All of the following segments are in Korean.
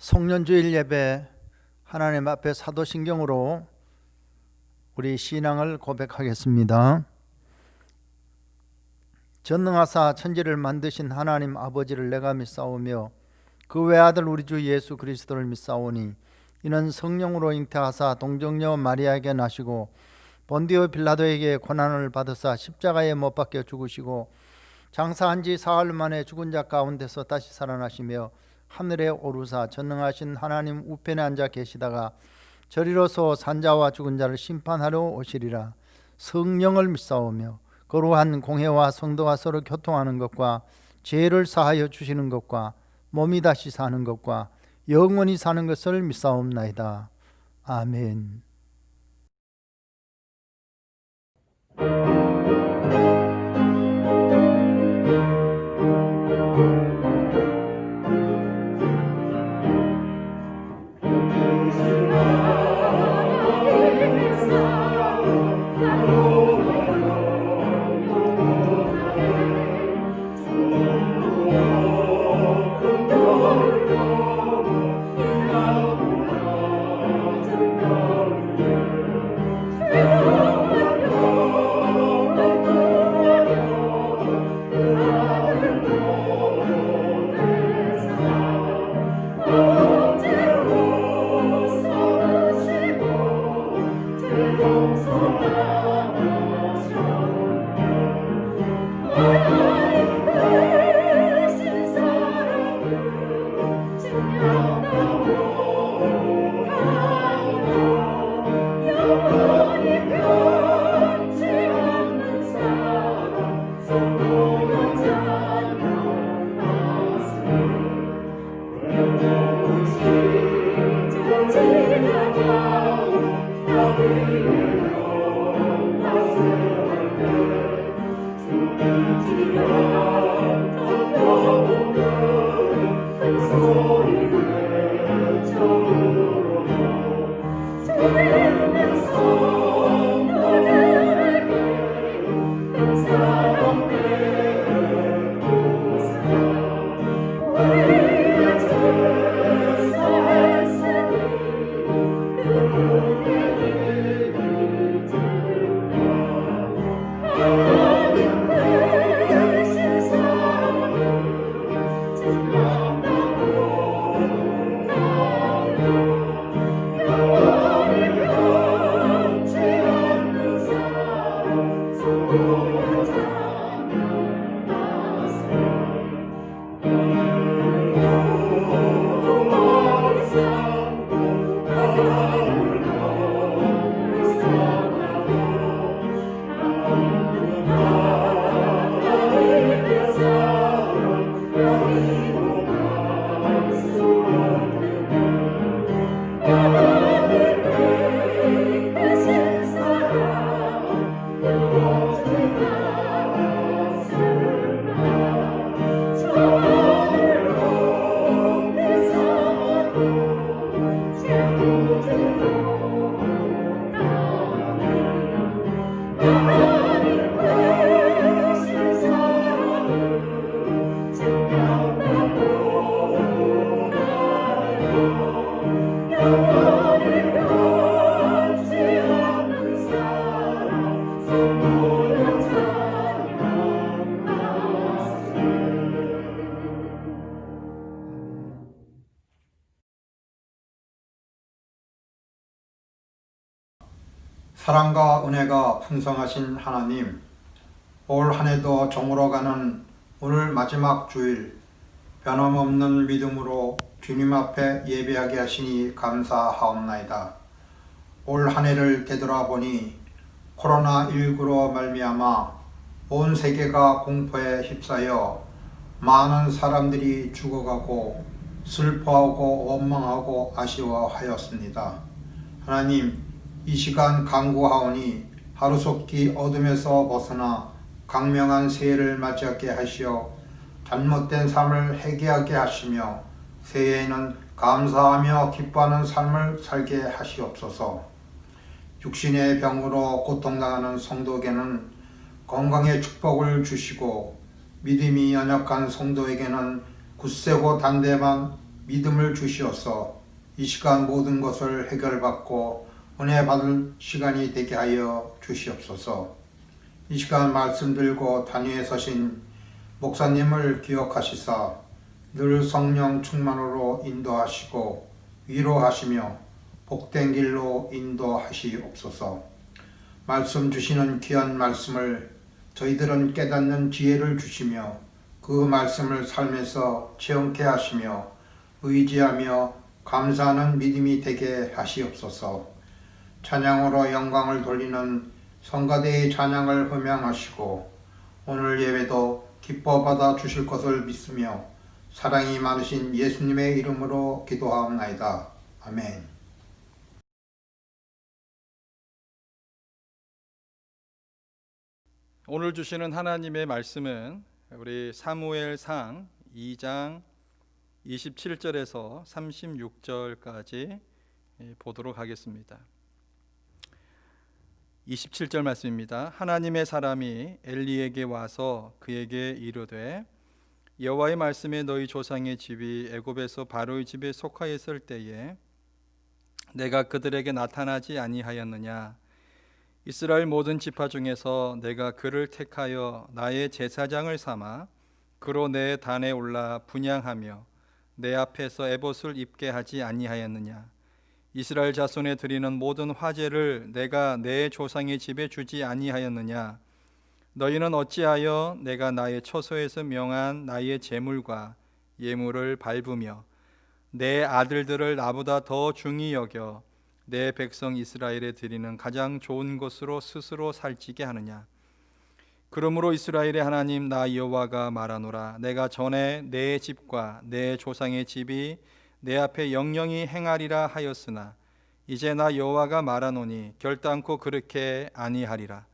송년주일 예배 하나님 앞에 사도신경으로 우리 신앙을 고백하겠습니다. 전능하사 천지를 만드신 하나님 아버지를 내가 믿사오며 그 외아들 우리 주 예수 그리스도를 믿사오니 이는 성령으로 잉태하사 동정녀 마리아에게 나시고 본디오 빌라도에게 고난을 받으사 십자가에 못 박혀 죽으시고 장사한 지 사흘 만에 죽은 자 가운데서 다시 살아나시며 하늘에 오르사 전능하신 하나님 우편에 앉아 계시다가 저리로서 산자와 죽은 자를 심판하러 오시리라. 성령을 믿사오며 거룩한 공회와 성도가 서로 교통하는 것과 죄를 사하여 주시는 것과 몸이 다시 사는 것과 영원히 사는 것을 믿사옵나이다. 아멘. Oh, 사랑과 은혜가 풍성하신 하나님, 올 한 해도 저물어 가는 오늘 마지막 주일, 변함없는 믿음으로 주님 앞에 예배하게 하시니 감사하옵나이다. 올 한 해를 되돌아보니 코로나19로 말미암아 온 세계가 공포에 휩싸여 많은 사람들이 죽어가고 슬퍼하고 원망하고 아쉬워하였습니다. 하나님, 이 시간 간구하오니 하루속히 어둠에서 벗어나 강명한 새해를 맞이하게 하시어 잘못된 삶을 회개하게 하시며 새해에는 감사하며 기뻐하는 삶을 살게 하시옵소서. 육신의 병으로 고통당하는 성도에게는 건강의 축복을 주시고 믿음이 연약한 성도에게는 굳세고 담대한 믿음을 주시어서 이 시간 모든 것을 해결받고 은혜 받을 시간이 되게 하여 주시옵소서. 이 시간 말씀 들고 단위에 서신 목사님을 기억하시사 늘 성령 충만으로 인도하시고 위로하시며 복된 길로 인도하시옵소서. 말씀 주시는 귀한 말씀을 저희들은 깨닫는 지혜를 주시며 그 말씀을 삶에서 체험케 하시며 의지하며 감사하는 믿음이 되게 하시옵소서. 찬양으로 영광을 돌리는 성가대의 찬양을 흠양하시고 오늘 예배도 기뻐 받아 주실 것을 믿으며 사랑이 많으신 예수님의 이름으로 기도하옵나이다. 아멘. 오늘 주시는 하나님의 말씀은 우리 사무엘상 2장 27절에서 36절까지 보도록 하겠습니다. 27절 말씀입니다. 하나님의 사람이 엘리에게 와서 그에게 이르되 여호와의 말씀에 너희 조상의 집이 애굽에서 바로의 집에 속하였을 때에 내가 그들에게 나타나지 아니하였느냐. 이스라엘 모든 지파 중에서 내가 그를 택하여 나의 제사장을 삼아 그로 내 단에 올라 분향하며 내 앞에서 에봇을 입게 하지 아니하였느냐. 이스라엘 자손에 드리는 모든 화제를 내가 내 조상의 집에 주지 아니하였느냐. 너희는 어찌하여 내가 나의 처소에서 명한 나의 제물과 예물을 밟으며 내 아들들을 나보다 더 중히 여겨 내 백성 이스라엘에 드리는 가장 좋은 것으로 스스로 살찌게 하느냐. 그러므로 이스라엘의 하나님 나 여호와가 말하노라. 내가 전에 내 집과 내 조상의 집이 내 앞에 영영히 행하리라 하였으나 이제 나 여호와가 말하노니 결단코 그렇게 아니하리라.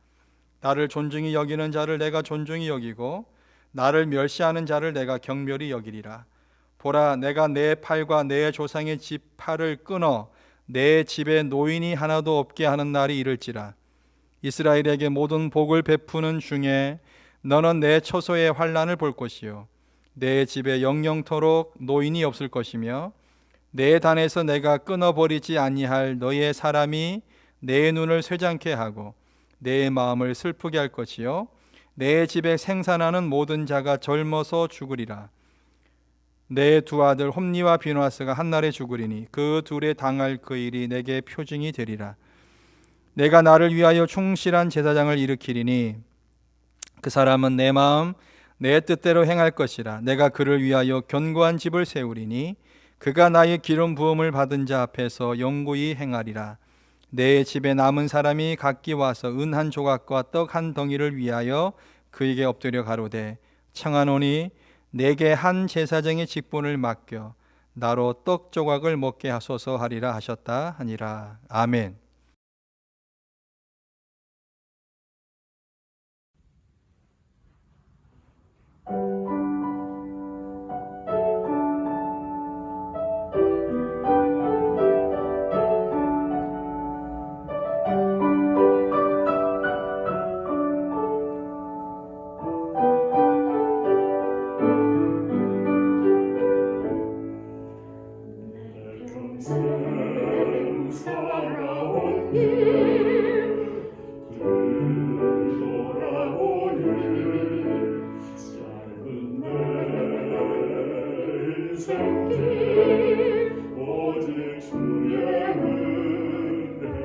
나를 존중히 여기는 자를 내가 존중히 여기고 나를 멸시하는 자를 내가 경멸히 여기리라. 보라, 내가 내 팔과 내 조상의 집 팔을 끊어 내 집에 노인이 하나도 없게 하는 날이 이를지라. 이스라엘에게 모든 복을 베푸는 중에 너는 내 처소의 환난을 볼 것이요 내 집에 영영토록 노인이 없을 것이며 내 단에서 내가 끊어버리지 아니할 너의 사람이 내 눈을 쇠장케 하고 내 마음을 슬프게 할 것이요 내 집에 생산하는 모든 자가 젊어서 죽으리라. 내 두 아들 홈니와 비누아스가 한날에 죽으리니 그 둘에 당할 그 일이 내게 표징이 되리라. 내가 나를 위하여 충실한 제사장을 일으키리니 그 사람은 내 마음 내 뜻대로 행할 것이라. 내가 그를 위하여 견고한 집을 세우리니 그가 나의 기름 부음을 받은 자 앞에서 영구히 행하리라. 내 집에 남은 사람이 각기 와서 은 한 조각과 떡 한 덩이를 위하여 그에게 엎드려 가로되 청하노니 내게 한 제사장의 직분을 맡겨 나로 떡 조각을 먹게 하소서 하리라 하셨다 하니라. 아멘. 오직 주의 은혜라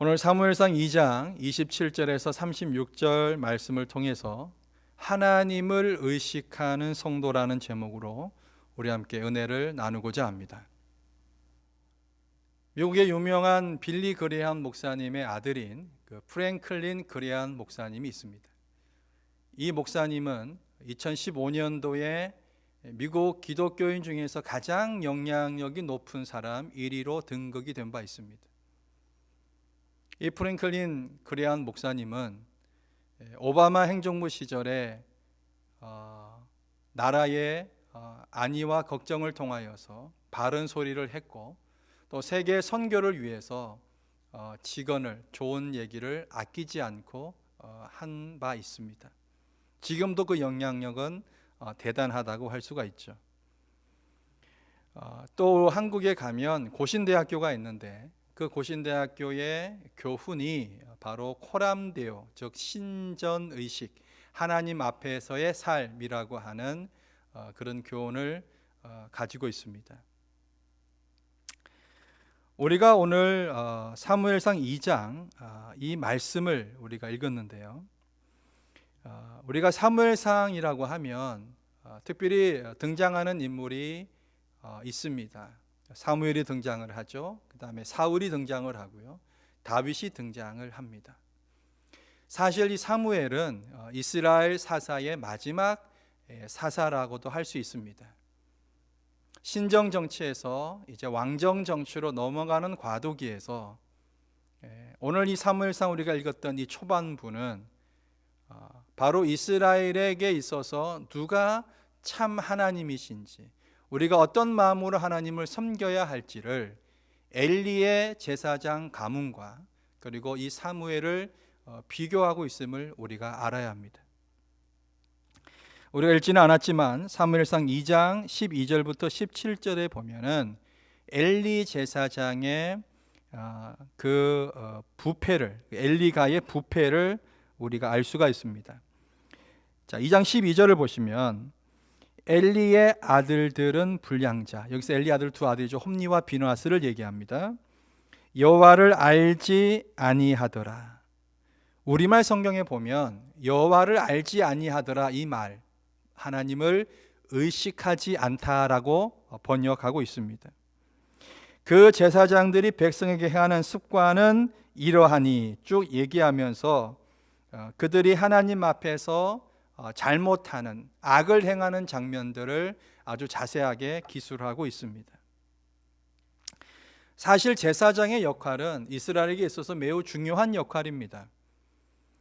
오늘 사무엘상 2장 27절에서 36절 말씀을 통해서 하나님을 의식하는 성도라는 제목으로 우리 함께 은혜를 나누고자 합니다. 미국의 유명한 빌리 그레이엄 목사님의 아들인 프랭클린 그레이엄 목사님이 있습니다. 이 목사님은 2015년도에 미국 기독교인 중에서 가장 영향력이 높은 사람 1위로 등극이 된 바 있습니다. 이 프랭클린 그레이엄 목사님은 오바마 행정부 시절에 나라의 안위와 걱정을 통하여서 바른 소리를 했고 또 세계 선교를 위해서 직언을 좋은 얘기를 아끼지 않고 한 바 있습니다. 지금도 그 영향력은 대단하다고 할 수가 있죠. 또 한국에 가면 고신대학교가 있는데 그 고신대학교의 교훈이 바로 코람데오, 즉 신전의식, 하나님 앞에서의 삶이라고 하는 그런 교훈을 가지고 있습니다. 우리가 오늘 사무엘상 2장 이 말씀을 우리가 읽었는데요. 우리가 사무엘상이라고 하면 특별히 등장하는 인물이 있습니다. 사무엘이 등장을 하죠. 그 다음에 사울이 등장을 하고요. 다윗이 등장을 합니다. 사실 이 사무엘은 이스라엘 사사의 마지막 사사라고도 할 수 있습니다. 신정 정치에서 이제 왕정 정치로 넘어가는 과도기에서 오늘 이 사무엘상 우리가 읽었던 이 초반부는 바로 이스라엘에게 있어서 누가 참 하나님이신지, 우리가 어떤 마음으로 하나님을 섬겨야 할지를 엘리의 제사장 가문과 그리고 이 사무엘을 비교하고 있음을 우리가 알아야 합니다. 우리가 읽지는 않았지만 사무엘상 2장 12절부터 17절에 보면은 엘리 제사장의 부패를, 엘리가의 부패를 우리가 알 수가 있습니다. 자, 2장 12절을 보시면 엘리의 아들들은 불량자, 여기서 엘리 아들 두 아들이죠. 홈니와 비느하스를 얘기합니다. 여호와를 알지 아니하더라. 우리말 성경에 보면 여호와를 알지 아니하더라, 이 말 하나님을 의식하지 않다라고 번역하고 있습니다. 그 제사장들이 백성에게 행하는 습관은 이러하니 쭉 얘기하면서 그들이 하나님 앞에서 잘못하는, 악을 행하는 장면들을 아주 자세하게 기술하고 있습니다. 사실 제사장의 역할은 이스라엘에게 있어서 매우 중요한 역할입니다.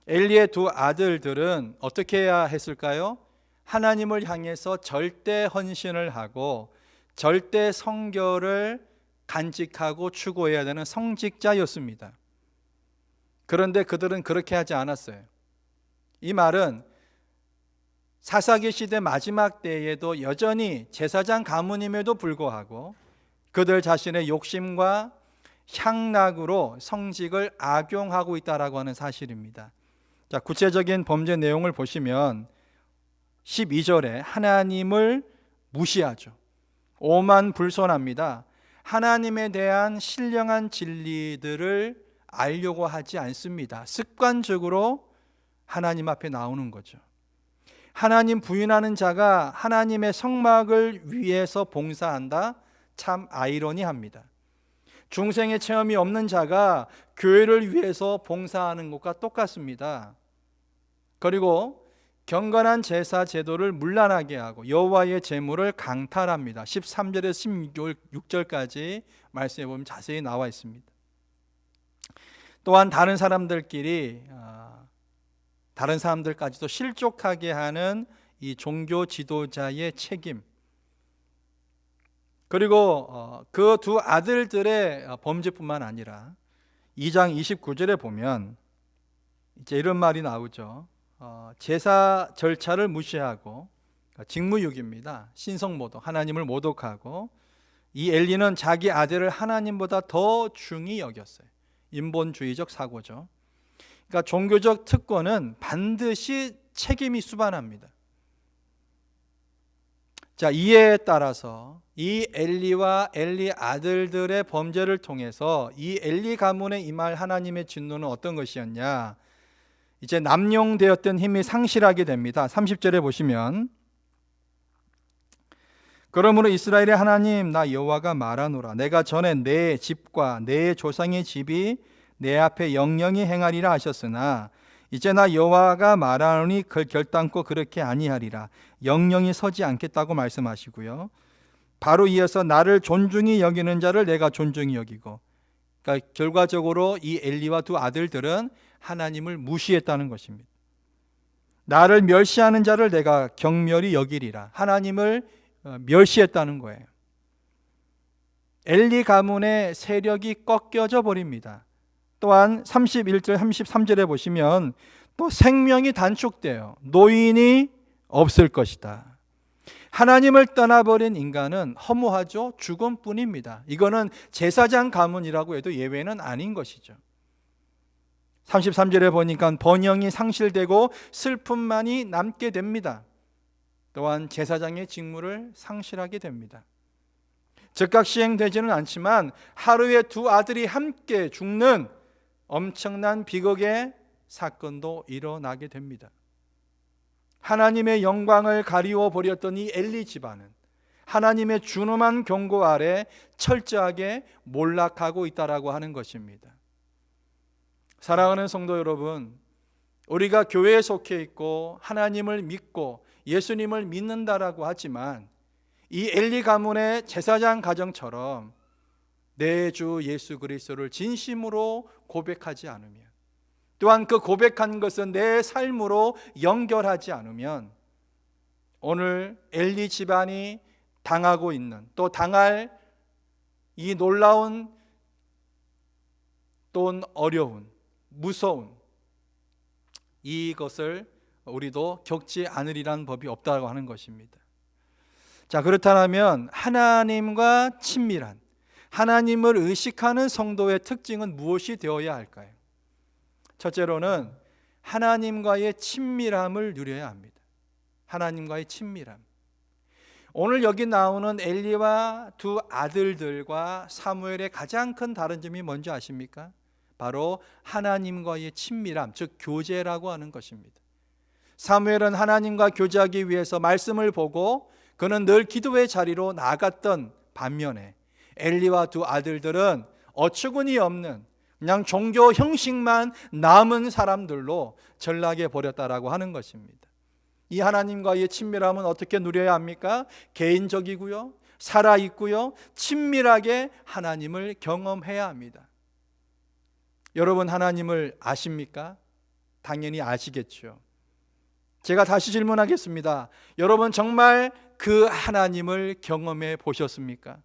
엘리의 두 아들들은 어떻게 해야 했을까요? 하나님을 향해서 절대 헌신을 하고 절대 성결을 간직하고 추구해야 되는 성직자였습니다. 그런데 그들은 그렇게 하지 않았어요. 이 말은 사사기 시대 마지막 때에도 여전히 제사장 가문임에도 불구하고 그들 자신의 욕심과 향락으로 성직을 악용하고 있다라고 하는 사실입니다. 자, 구체적인 범죄 내용을 보시면 12절에 하나님을 무시하죠. 오만불손합니다. 하나님에 대한 신령한 진리들을 알려고 하지 않습니다. 습관적으로 하나님 앞에 나오는 거죠. 하나님 부인하는 자가 하나님의 성막을 위해서 봉사한다? 참 아이러니합니다. 중생의 체험이 없는 자가 교회를 위해서 봉사하는 것과 똑같습니다. 그리고 경건한 제사 제도를 문란하게 하고 여호와의 제물을 강탈합니다. 13절에서 16절까지 말씀해 보면 자세히 나와 있습니다. 또한 다른 사람들까지도 실족하게 하는 이 종교 지도자의 책임, 그리고 그 두 아들들의 범죄뿐만 아니라 2장 29절에 보면 이제 이런 말이 나오죠. 제사 절차를 무시하고 직무유기입니다. 신성모독, 하나님을 모독하고 이 엘리는 자기 아들을 하나님보다 더 중히 여겼어요. 인본주의적 사고죠. 그러니까 종교적 특권은 반드시 책임이 수반합니다. 자, 이에 따라서 이 엘리와 엘리 아들들의 범죄를 통해서 이 엘리 가문에 임할 하나님의 진노는 어떤 것이었냐? 이제 남용되었던 힘이 상실하게 됩니다. 30절에 보시면 그러므로 이스라엘의 하나님 나 여호와가 말하노라 내가 전에 내 집과 내 조상의 집이 내 앞에 영영히 행하리라 하셨으나 이제 나 여호와가 말하노니 결단코 그렇게 아니하리라 영영히 서지 않겠다고 말씀하시고요. 바로 이어서 나를 존중히 여기는 자를 내가 존중히 여기고, 그러니까 결과적으로 이 엘리와 두 아들들은 하나님을 무시했다는 것입니다. 나를 멸시하는 자를 내가 경멸히 여기리라. 하나님을 멸시했다는 거예요. 엘리 가문의 세력이 꺾여져 버립니다. 또한 31절 33절에 보시면 또 생명이 단축돼요. 노인이 없을 것이다. 하나님을 떠나버린 인간은 허무하죠. 죽음뿐입니다. 이거는 제사장 가문이라고 해도 예외는 아닌 것이죠. 33절에 보니까 번영이 상실되고 슬픔만이 남게 됩니다. 또한 제사장의 직무를 상실하게 됩니다. 즉각 시행되지는 않지만 하루에 두 아들이 함께 죽는 엄청난 비극의 사건도 일어나게 됩니다. 하나님의 영광을 가리워 버렸던 이 엘리 집안은 하나님의 준엄한 경고 아래 철저하게 몰락하고 있다라고 하는 것입니다. 사랑하는 성도 여러분, 우리가 교회에 속해 있고 하나님을 믿고 예수님을 믿는다라고 하지만 이 엘리 가문의 제사장 가정처럼 내 주 예수 그리스도를 진심으로 고백하지 않으면, 또한 그 고백한 것은 내 삶으로 연결하지 않으면 오늘 엘리 집안이 당하고 있는, 또 당할 이 놀라운, 또 어려운, 무서운 이것을 우리도 겪지 않으리라는 법이 없다고 하는 것입니다. 자, 그렇다면 하나님과 친밀한, 하나님을 의식하는 성도의 특징은 무엇이 되어야 할까요? 첫째로는 하나님과의 친밀함을 누려야 합니다. 하나님과의 친밀함. 오늘 여기 나오는 엘리와 두 아들들과 사무엘의 가장 큰 다른 점이 뭔지 아십니까? 바로 하나님과의 친밀함, 즉 교제라고 하는 것입니다. 사무엘은 하나님과 교제하기 위해서 말씀을 보고 그는 늘 기도의 자리로 나아갔던 반면에 엘리와 두 아들들은 어처구니 없는 그냥 종교 형식만 남은 사람들로 전락해 버렸다라고 하는 것입니다. 이 하나님과의 친밀함은 어떻게 누려야 합니까? 개인적이고요, 살아있고요, 친밀하게 하나님을 경험해야 합니다. 여러분, 하나님을 아십니까? 당연히 아시겠죠. 제가 다시 질문하겠습니다. 여러분, 정말 그 하나님을 경험해 보셨습니까?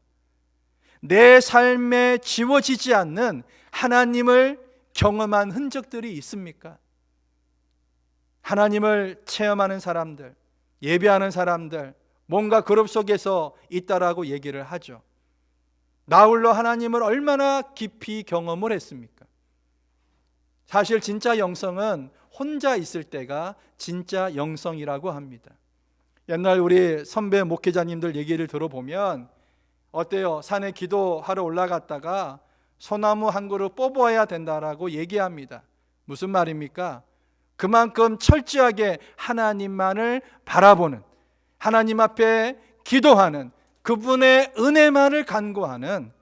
내 삶에 지워지지 않는 하나님을 경험한 흔적들이 있습니까? 하나님을 체험하는 사람들, 예배하는 사람들, 뭔가 그룹 속에서 있다라고 얘기를 하죠. 나 홀로 하나님을 얼마나 깊이 경험을 했습니까? 사실 진짜 영성은 혼자 있을 때가 진짜 영성이라고 합니다. 옛날 우리 선배 목회자님들 얘기를 들어보면 어때요? 산에 기도하러 올라갔다가 소나무 한 그루 뽑아야 된다라고 얘기합니다. 무슨 말입니까? 그만큼 철저하게 하나님만을 바라보는, 하나님 앞에 기도하는, 그분의 은혜만을 간구하는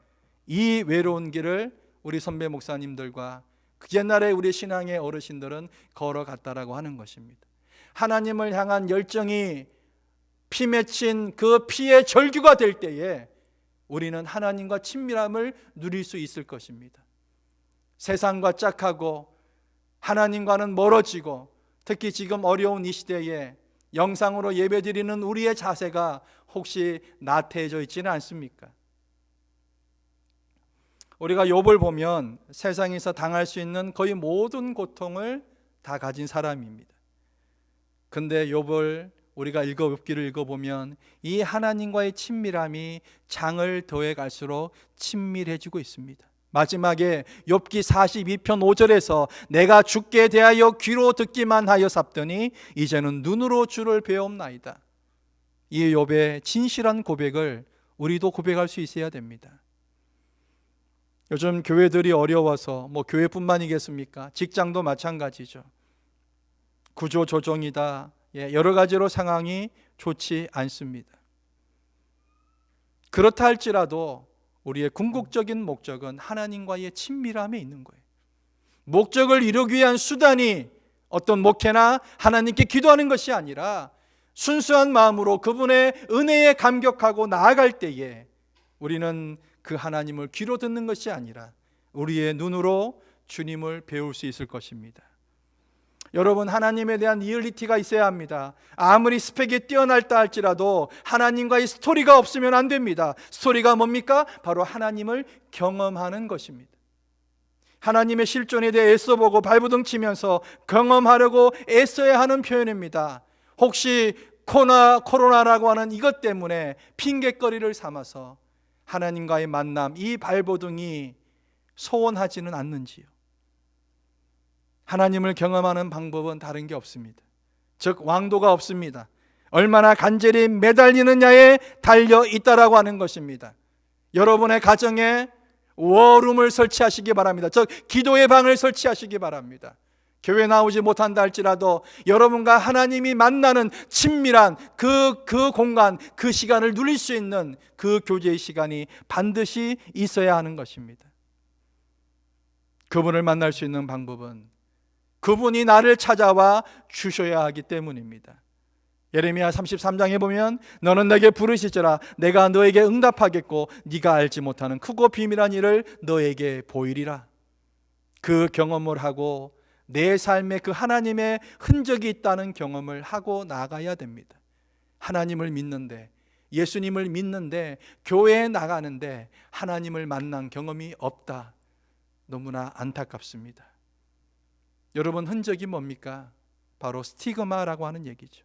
이 외로운 길을 우리 선배 목사님들과 그 옛날에 우리 신앙의 어르신들은 걸어갔다라고 하는 것입니다. 하나님을 향한 열정이 피 맺힌 그 피의 절규가 될 때에 우리는 하나님과 친밀함을 누릴 수 있을 것입니다. 세상과 짝하고 하나님과는 멀어지고, 특히 지금 어려운 이 시대에 영상으로 예배드리는 우리의 자세가 혹시 나태해져 있지는 않습니까? 우리가 욥을 보면 세상에서 당할 수 있는 거의 모든 고통을 다 가진 사람입니다. 근데 욥을 우리가 욥기를 읽어보면 이 하나님과의 친밀함이 장을 더해 갈수록 친밀해지고 있습니다. 마지막에 욥기 42편 5절에서 내가 주께 대하여 귀로 듣기만 하여 삽더니 이제는 눈으로 주를 배옵나이다. 이 욥의 진실한 고백을 우리도 고백할 수 있어야 됩니다. 요즘 교회들이 어려워서, 교회뿐만이겠습니까? 직장도 마찬가지죠. 구조조정이다, 여러 가지로 상황이 좋지 않습니다. 그렇다 할지라도 우리의 궁극적인 목적은 하나님과의 친밀함에 있는 거예요. 목적을 이루기 위한 수단이 어떤 목회나 하나님께 기도하는 것이 아니라 순수한 마음으로 그분의 은혜에 감격하고 나아갈 때에 우리는 그 하나님을 귀로 듣는 것이 아니라 우리의 눈으로 주님을 배울 수 있을 것입니다. 여러분, 하나님에 대한 리얼리티가 있어야 합니다. 아무리 스펙이 뛰어날다 할지라도 하나님과의 스토리가 없으면 안 됩니다. 스토리가 뭡니까? 바로 하나님을 경험하는 것입니다. 하나님의 실존에 대해 애써보고 발부둥 치면서 경험하려고 애써야 하는 표현입니다. 혹시 코로나라고 하는 이것 때문에 핑계거리를 삼아서 하나님과의 만남, 이 발버둥이 소원하지는 않는지요? 하나님을 경험하는 방법은 다른 게 없습니다. 즉 왕도가 없습니다. 얼마나 간절히 매달리느냐에 달려 있다라고 하는 것입니다. 여러분의 가정에 워룸을 설치하시기 바랍니다. 즉 기도의 방을 설치하시기 바랍니다. 교회 나오지 못한다 할지라도 여러분과 하나님이 만나는 친밀한 그 공간, 그 시간을 누릴 수 있는 그 교제의 시간이 반드시 있어야 하는 것입니다. 그분을 만날 수 있는 방법은 그분이 나를 찾아와 주셔야 하기 때문입니다. 예레미야 33장에 보면 너는 내게 부르시더라 내가 너에게 응답하겠고 네가 알지 못하는 크고 비밀한 일을 너에게 보이리라. 그 경험을 하고 내 삶에 그 하나님의 흔적이 있다는 경험을 하고 나가야 됩니다. 하나님을 믿는데, 예수님을 믿는데, 교회에 나가는데 하나님을 만난 경험이 없다. 너무나 안타깝습니다. 여러분, 흔적이 뭡니까? 바로 스티그마라고 하는 얘기죠.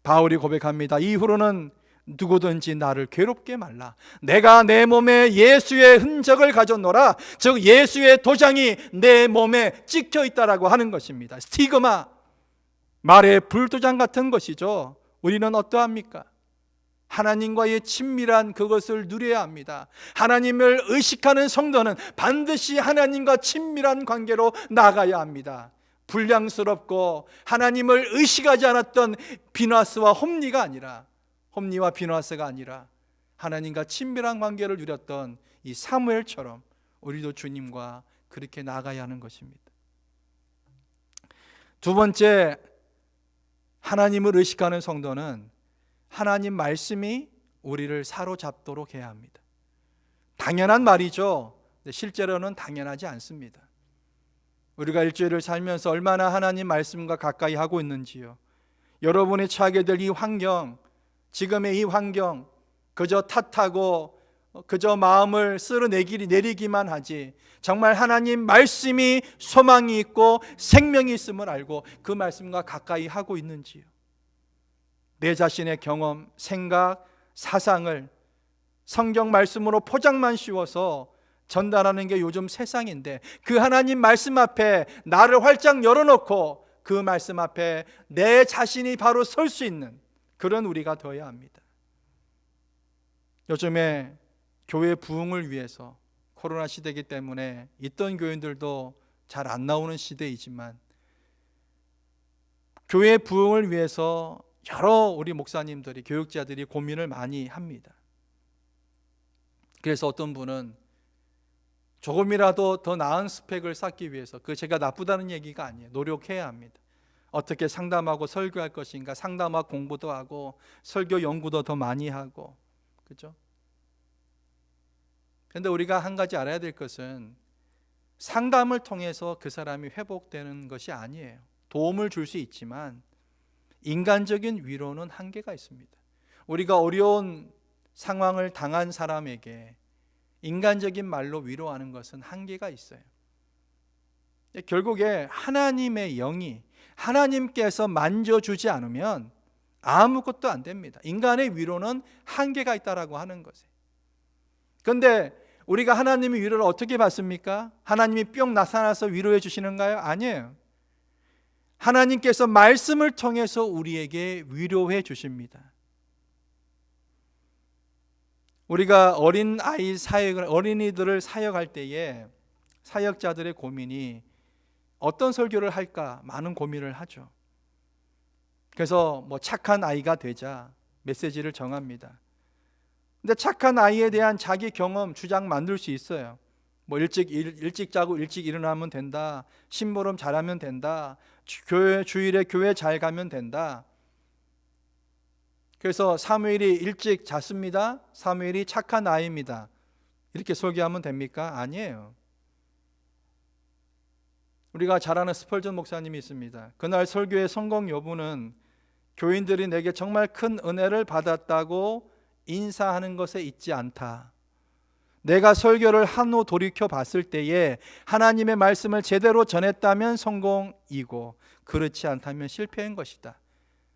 바울이 고백합니다. 이후로는 누구든지 나를 괴롭게 말라. 내가 내 몸에 예수의 흔적을 가졌노라. 즉 예수의 도장이 내 몸에 찍혀 있다라고 하는 것입니다. 스티그마, 말의 불도장 같은 것이죠. 우리는 어떠합니까? 하나님과의 친밀한 그것을 누려야 합니다. 하나님을 의식하는 성도는 반드시 하나님과 친밀한 관계로 나가야 합니다. 불량스럽고 하나님을 의식하지 않았던 비나스와 홈니와 비나스가 아니라 하나님과 친밀한 관계를 누렸던 이 사무엘처럼 우리도 주님과 그렇게 나가야 하는 것입니다. 두 번째, 하나님을 의식하는 성도는 하나님 말씀이 우리를 사로잡도록 해야 합니다. 당연한 말이죠. 실제로는 당연하지 않습니다. 우리가 일주일을 살면서 얼마나 하나님 말씀과 가까이 하고 있는지요. 여러분이 처하게 될 이 환경, 지금의 이 환경, 그저 탓하고 그저 마음을 쓸어내리기만 하지 정말 하나님 말씀이 소망이 있고 생명이 있음을 알고 그 말씀과 가까이 하고 있는지요. 내 자신의 경험, 생각, 사상을 성경 말씀으로 포장만 씌워서 전달하는 게 요즘 세상인데 그 하나님 말씀 앞에 나를 활짝 열어놓고 그 말씀 앞에 내 자신이 바로 설 수 있는 그런 우리가 되어야 합니다. 요즘에 교회 부흥을 위해서 코로나 시대이기 때문에 있던 교인들도 잘 안 나오는 시대이지만 교회 부흥을 위해서 여러 우리 목사님들이, 교육자들이 고민을 많이 합니다. 그래서 어떤 분은 조금이라도 더 나은 스펙을 쌓기 위해서, 그 제가 나쁘다는 얘기가 아니에요. 노력해야 합니다. 어떻게 상담하고 설교할 것인가, 상담학 공부도 하고 설교 연구도 더 많이 하고, 그죠? 그런데 우리가 한 가지 알아야 될 것은 상담을 통해서 그 사람이 회복되는 것이 아니에요. 도움을 줄 수 있지만 인간적인 위로는 한계가 있습니다. 우리가 어려운 상황을 당한 사람에게 인간적인 말로 위로하는 것은 한계가 있어요. 결국에 하나님의 영이 하나님께서 만져주지 않으면 아무것도 안 됩니다. 인간의 위로는 한계가 있다라고 하는 것이에요. 그런데 우리가 하나님의 위로를 어떻게 받습니까? 하나님이 뿅 나타나서 위로해 주시는가요? 아니에요. 하나님께서 말씀을 통해서 우리에게 위로해 주십니다. 우리가 어린이들을 사역할 때에 사역자들의 고민이 어떤 설교를 할까 많은 고민을 하죠. 그래서 착한 아이가 되자 메시지를 정합니다. 근데 착한 아이에 대한 자기 경험, 주장 만들 수 있어요. 일찍 자고 일찍 일어나면 된다. 심부름 잘하면 된다. 주일에 교회 잘 가면 된다. 그래서 사무엘이 일찍 잤습니다. 사무엘이 착한 아이입니다. 이렇게 설교하면 됩니까? 아니에요. 우리가 잘 아는 스펄전 목사님이 있습니다. 그날 설교의 성공 여부는 교인들이 내게 정말 큰 은혜를 받았다고 인사하는 것에 있지 않다. 내가 설교를 한 후 돌이켜 봤을 때에 하나님의 말씀을 제대로 전했다면 성공이고 그렇지 않다면 실패인 것이다.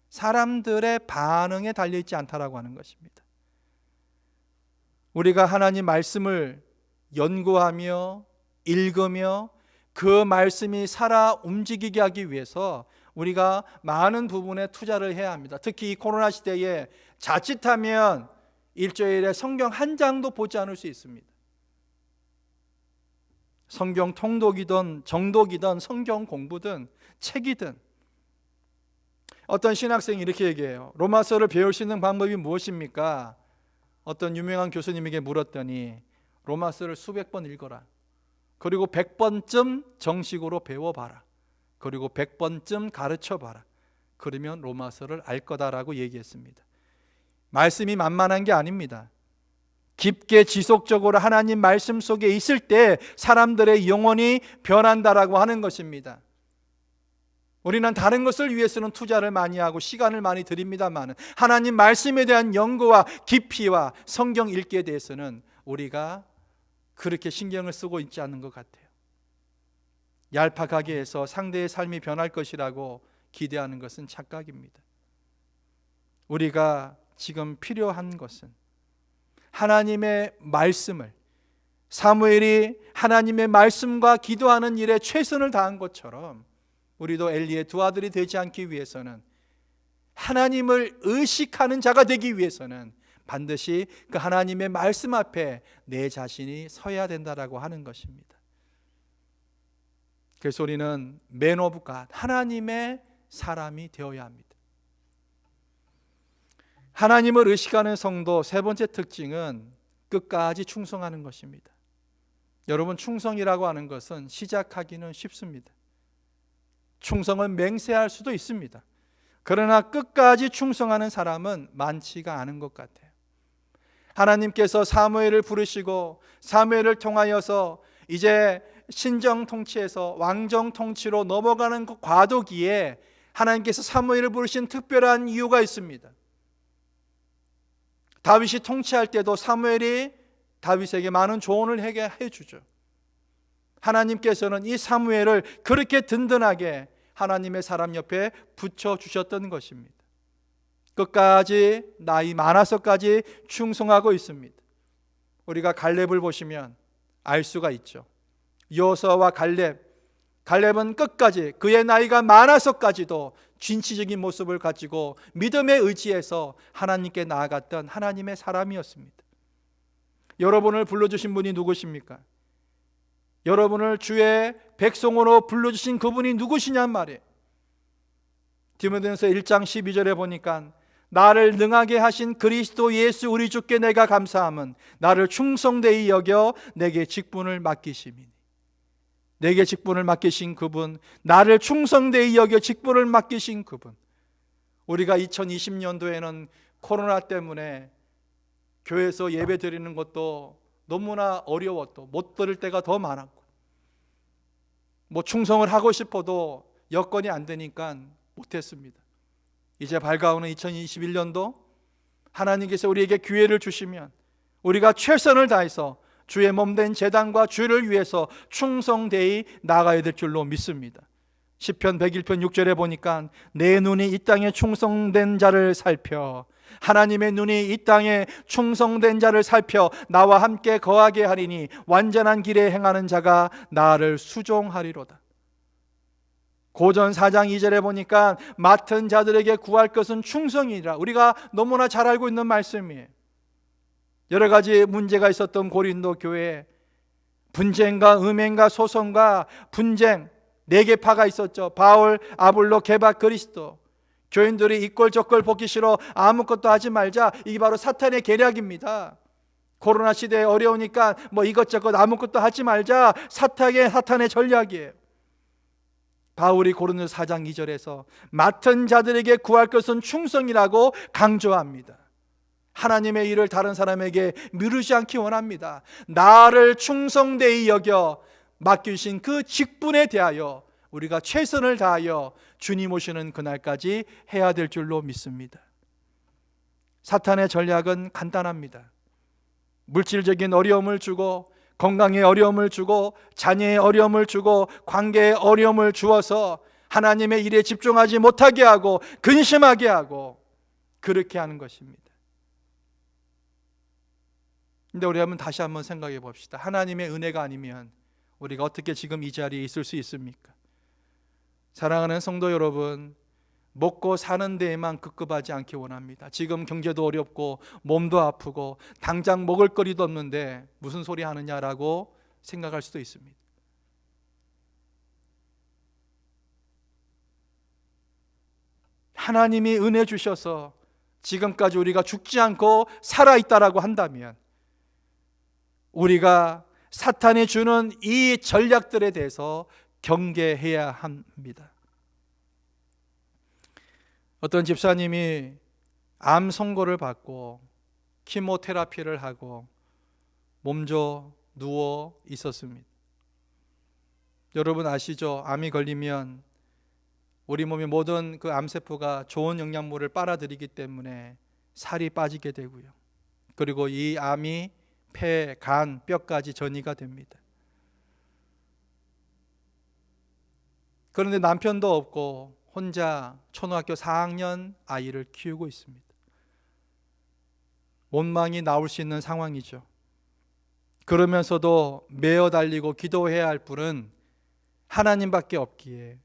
사람들의 반응에 달려있지 않다라고 하는 것입니다. 우리가 하나님 말씀을 연구하며 읽으며 그 말씀이 살아 움직이게 하기 위해서 우리가 많은 부분에 투자를 해야 합니다. 특히 이 코로나 시대에 자칫하면 일주일에 성경 한 장도 보지 않을 수 있습니다. 성경 통독이든 정독이든 성경 공부든 책이든. 어떤 신학생이 이렇게 얘기해요. 로마서를 배울 수 있는 방법이 무엇입니까? 어떤 유명한 교수님에게 물었더니 로마서를 수백 번 읽어라. 그리고 100번쯤 정식으로 배워봐라. 그리고 100번쯤 가르쳐봐라. 그러면 로마서를 알 거다라고 얘기했습니다. 말씀이 만만한 게 아닙니다. 깊게 지속적으로 하나님 말씀 속에 있을 때 사람들의 영혼이 변한다라고 하는 것입니다. 우리는 다른 것을 위해서는 투자를 많이 하고 시간을 많이 들입니다만 하나님 말씀에 대한 연구와 깊이와 성경 읽기에 대해서는 우리가 그렇게 신경을 쓰고 있지 않는 것 같아요. 얄팍하게 해서 상대의 삶이 변할 것이라고 기대하는 것은 착각입니다. 우리가 지금 필요한 것은 하나님의 말씀을, 사무엘이 하나님의 말씀과 기도하는 일에 최선을 다한 것처럼 우리도 엘리의 두 아들이 되지 않기 위해서는, 하나님을 의식하는 자가 되기 위해서는 반드시 그 하나님의 말씀 앞에 내 자신이 서야 된다라고 하는 것입니다. 그래서 우리는 Man of God, 하나님의 사람이 되어야 합니다. 하나님을 의식하는 성도 세 번째 특징은 끝까지 충성하는 것입니다. 여러분, 충성이라고 하는 것은 시작하기는 쉽습니다. 충성은 맹세할 수도 있습니다. 그러나 끝까지 충성하는 사람은 많지가 않은 것 같아요. 하나님께서 사무엘을 부르시고 사무엘을 통하여서 이제 신정 통치에서 왕정 통치로 넘어가는 그 과도기에 하나님께서 사무엘을 부르신 특별한 이유가 있습니다. 다윗이 통치할 때도 사무엘이 다윗에게 많은 조언을 해주죠. 하나님께서는 이 사무엘을 그렇게 든든하게 하나님의 사람 옆에 붙여주셨던 것입니다. 끝까지 나이 많아서까지 충성하고 있습니다. 우리가 갈렙을 보시면 알 수가 있죠. 여호수아와 갈렙은 끝까지 그의 나이가 많아서까지도 진취적인 모습을 가지고 믿음의 의지에서 하나님께 나아갔던 하나님의 사람이었습니다. 여러분을 불러주신 분이 누구십니까? 여러분을 주의 백성으로 불러주신 그분이 누구시냔 말이에요. 디모데전서 1장 12절에 보니까 나를 능하게 하신 그리스도 예수 우리 주께 내가 감사함은 나를 충성되이 여겨 내게 직분을 맡기심이니. 내게 직분을 맡기신 그분, 나를 충성되이 여겨 직분을 맡기신 그분. 우리가 2020년도에는 코로나 때문에 교회에서 예배 드리는 것도 너무나 어려웠고 못 드릴 때가 더 많았고, 충성을 하고 싶어도 여건이 안 되니까 못했습니다. 이제 밝아오는 2021년도 하나님께서 우리에게 기회를 주시면 우리가 최선을 다해서 주의 몸된 제단과 주를 위해서 충성되이 나가야 될 줄로 믿습니다. 시편 101편 6절에 보니까 내 눈이 이 땅에 충성된 자를 살펴, 하나님의 눈이 이 땅에 충성된 자를 살펴 나와 함께 거하게 하리니 완전한 길에 행하는 자가 나를 수종하리로다. 고전 4장 2절에 보니까 맡은 자들에게 구할 것은 충성이라. 우리가 너무나 잘 알고 있는 말씀이에요. 여러 가지 문제가 있었던 고린도 교회에 분쟁과 음행과 소송과 분쟁 4개파가 있었죠. 바울, 아볼로, 게바, 그리스도. 교인들이 이꼴저꼴 보기 싫어 아무것도 하지 말자. 이게 바로 사탄의 계략입니다. 코로나 시대에 어려우니까 이것저것 아무것도 하지 말자. 사탄의 전략이에요. 바울이 고린도 4장 2절에서 맡은 자들에게 구할 것은 충성이라고 강조합니다. 하나님의 일을 다른 사람에게 미루지 않기 원합니다. 나를 충성되이 여겨 맡기신 그 직분에 대하여 우리가 최선을 다하여 주님 오시는 그날까지 해야 될 줄로 믿습니다. 사탄의 전략은 간단합니다. 물질적인 어려움을 주고, 건강에 어려움을 주고, 자녀의 어려움을 주고, 관계에 어려움을 주어서 하나님의 일에 집중하지 못하게 하고 근심하게 하고 그렇게 하는 것입니다. 근데 우리 다시 한번 생각해 봅시다. 하나님의 은혜가 아니면 우리가 어떻게 지금 이 자리에 있을 수 있습니까? 사랑하는 성도 여러분, 먹고 사는 데에만 급급하지 않기 원합니다. 지금 경제도 어렵고 몸도 아프고 당장 먹을 거리도 없는데 무슨 소리 하느냐라고 생각할 수도 있습니다. 하나님이 은혜 주셔서 지금까지 우리가 죽지 않고 살아있다라고 한다면 우리가 사탄이 주는 이 전략들에 대해서 경계해야 합니다. 어떤 집사님이 암 선고를 받고 키모테라피를 하고 몸져 누워 있었습니다. 여러분 아시죠? 암이 걸리면 우리 몸의 모든 그 암세포가 좋은 영양분을 빨아들이기 때문에 살이 빠지게 되고요. 그리고 이 암이 폐, 간, 뼈까지 전이가 됩니다. 그런데 남편도 없고 혼자 초등학교 4학년 아이를 키우고 있습니다. 원망이 나올 수 있는 상황이죠. 그러면서도 매어 달리고 기도해야 할 분은 하나님밖에 없기에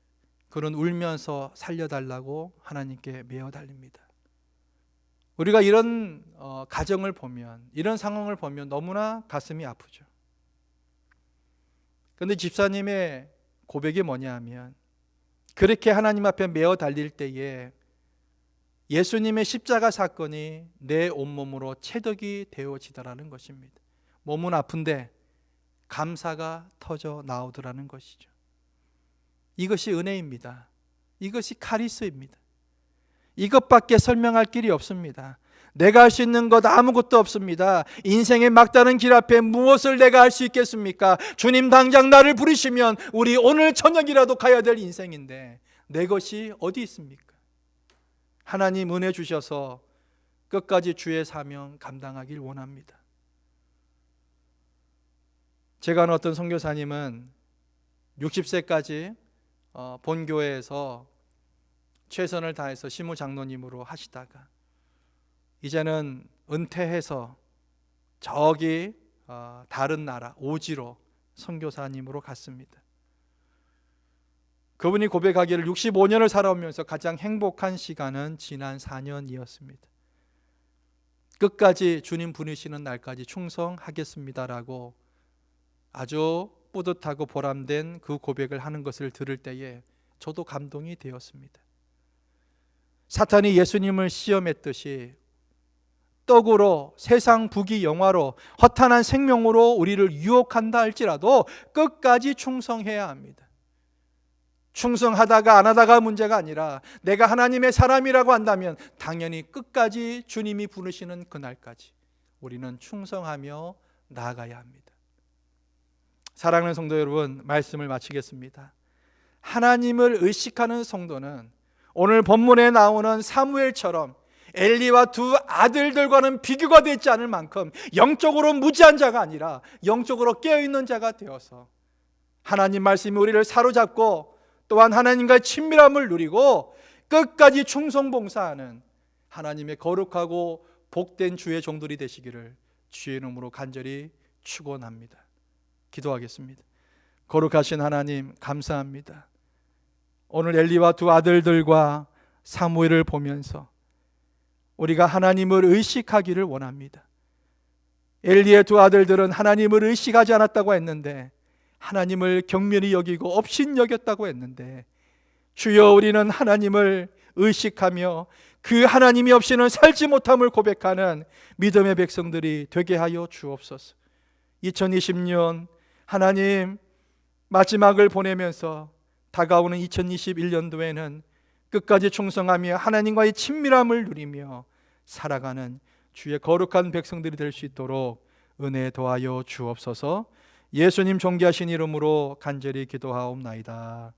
그는 울면서 살려달라고 하나님께 매어 달립니다. 우리가 이런 가정을 보면, 이런 상황을 보면 너무나 가슴이 아프죠. 그런데 집사님의 고백이 뭐냐 하면, 그렇게 하나님 앞에 매어 달릴 때에 예수님의 십자가 사건이 내 온몸으로 체득이 되어지더라는 것입니다. 몸은 아픈데 감사가 터져 나오더라는 것이죠. 이것이 은혜입니다. 이것이 카리스입니다. 이것밖에 설명할 길이 없습니다. 내가 할 수 있는 것 아무것도 없습니다. 인생의 막다른 길 앞에 무엇을 내가 할 수 있겠습니까? 주님 당장 나를 부르시면 우리 오늘 저녁이라도 가야 될 인생인데 내 것이 어디 있습니까? 하나님 은혜 주셔서 끝까지 주의 사명 감당하길 원합니다. 제가 아는 어떤 선교사님은 60세까지 본교회에서 최선을 다해서 시무장로님으로 하시다가 이제는 은퇴해서 저기 다른 나라 오지로 선교사님으로 갔습니다. 그분이 고백하기를 65년을 살아오면서 가장 행복한 시간은 지난 4년이었습니다. 끝까지 주님 부르시는 날까지 충성하겠습니다라고 아주 뿌듯하고 보람된 그 고백을 하는 것을 들을 때에 저도 감동이 되었습니다. 사탄이 예수님을 시험했듯이 떡으로, 세상 부귀 영화로, 허탄한 생명으로 우리를 유혹한다 할지라도 끝까지 충성해야 합니다. 충성하다가 안 하다가 문제가 아니라 내가 하나님의 사람이라고 한다면 당연히 끝까지 주님이 부르시는 그날까지 우리는 충성하며 나아가야 합니다. 사랑하는 성도 여러분, 말씀을 마치겠습니다. 하나님을 의식하는 성도는 오늘 본문에 나오는 사무엘처럼 엘리와 두 아들들과는 비교가 되지 않을 만큼 영적으로 무지한 자가 아니라 영적으로 깨어있는 자가 되어서 하나님 말씀이 우리를 사로잡고 또한 하나님과의 친밀함을 누리고 끝까지 충성봉사하는 하나님의 거룩하고 복된 주의 종들이 되시기를 주의 이름으로 간절히 축원합니다. 기도하겠습니다. 거룩하신 하나님 감사합니다. 오늘 엘리와 두 아들들과 사무엘을 보면서 우리가 하나님을 의식하기를 원합니다. 엘리의 두 아들들은 하나님을 의식하지 않았다고 했는데 하나님을 경멸히 여기고 업신여겼다고 했는데 주여 우리는 하나님을 의식하며 그 하나님이 없이는 살지 못함을 고백하는 믿음의 백성들이 되게 하여 주옵소서. 2020년 하나님 마지막을 보내면서 다가오는 2021년도에는 끝까지 충성하며 하나님과의 친밀함을 누리며 살아가는 주의 거룩한 백성들이 될 수 있도록 은혜 더하여 주옵소서. 예수님 존귀하신 이름으로 간절히 기도하옵나이다.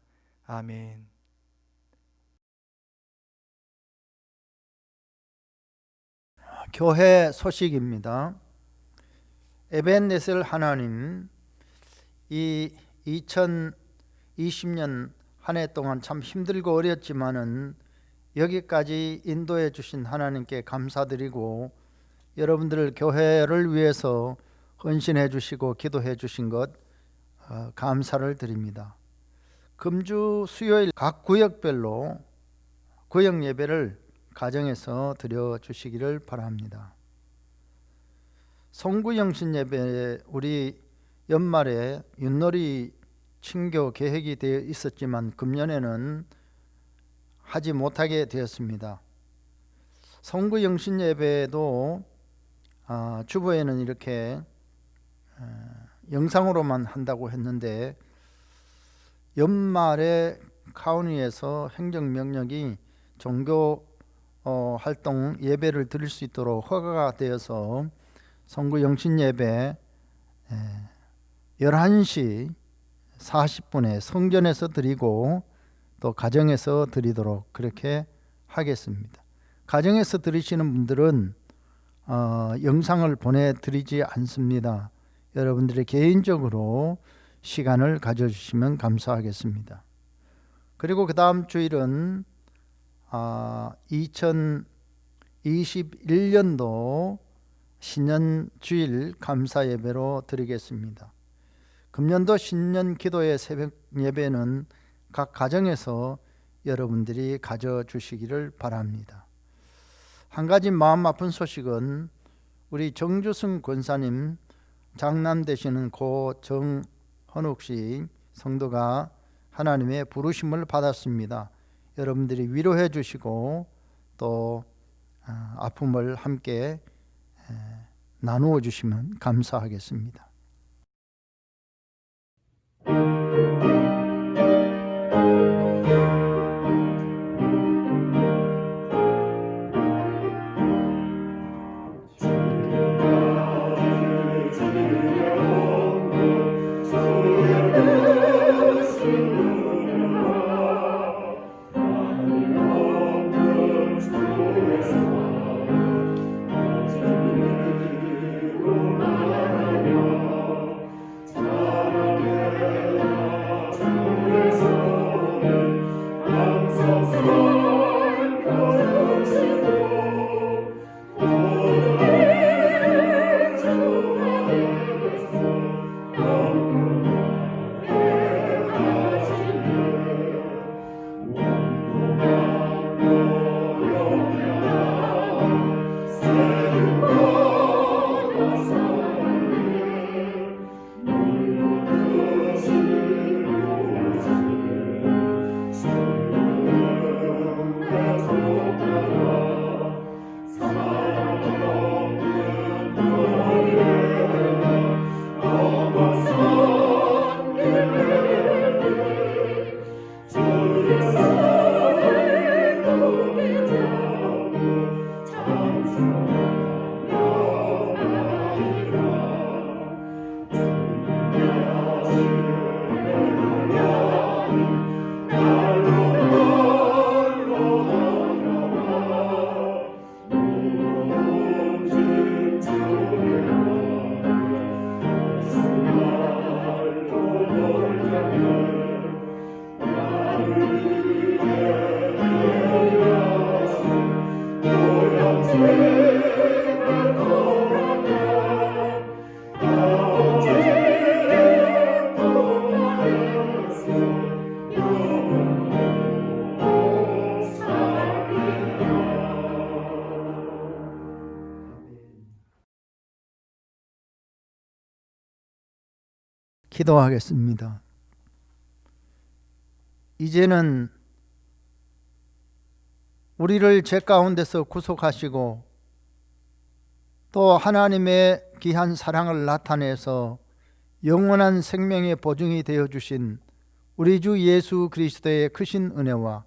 아멘. 교회 소식입니다. 에벤네셀 하나님, 이 2020년 한 해 동안 참 힘들고 어렵지만은 여기까지 인도해 주신 하나님께 감사드리고 여러분들 교회를 위해서 헌신해 주시고 기도해 주신 것 감사를 드립니다. 금주 수요일 각 구역별로 구역 예배를 가정에서 드려 주시기를 바랍니다. 송구영신 예배 우리 연말에 윷놀이 친교 계획이 되어 있었지만 금년에는 하지 못하게 되었습니다. 송구영신 예배도 주보에는 이렇게 영상으로만 한다고 했는데 연말에 카운티에서 행정명령이 종교 활동 예배를 드릴 수 있도록 허가가 되어서 성구 영신 예배 11시 40분에 성전에서 드리고 또 가정에서 드리도록 그렇게 하겠습니다. 가정에서 드리시는 분들은 영상을 보내드리지 않습니다. 여러분들이 개인적으로 시간을 가져주시면 감사하겠습니다. 그리고 그 다음 주일은 2021년도 신년주일 감사 예배로 드리겠습니다. 금년도 신년 기도의 새벽 예배는 각 가정에서 여러분들이 가져주시기를 바랍니다. 한 가지 마음 아픈 소식은 우리 정주승 권사님 장남 되시는 고 정헌욱 씨 성도가 하나님의 부르심을 받았습니다. 여러분들이 위로해 주시고 또 아픔을 함께 나누어 주시면 감사하겠습니다. 기도하겠습니다. 이제는 우리를 죄 가운데서 구속하시고 또 하나님의 귀한 사랑을 나타내서 영원한 생명의 보증이 되어주신 우리 주 예수 그리스도의 크신 은혜와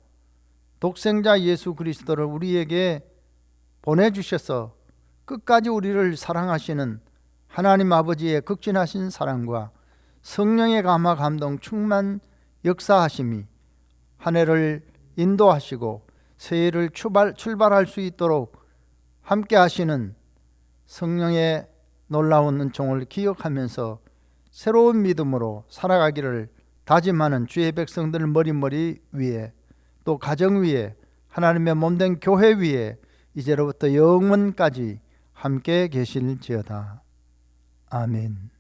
독생자 예수 그리스도를 우리에게 보내주셔서 끝까지 우리를 사랑하시는 하나님 아버지의 극진하신 사랑과 성령의 감화 감동 충만 역사하심이 한 해를 인도하시고 새해를 출발할 수 있도록 함께 하시는 성령의 놀라운 은총을 기억하면서 새로운 믿음으로 살아가기를 다짐하는 주의 백성들 머리머리 위에 또 가정 위에 하나님의 몸된 교회 위에 이제로부터 영원까지 함께 계실지어다. 아멘.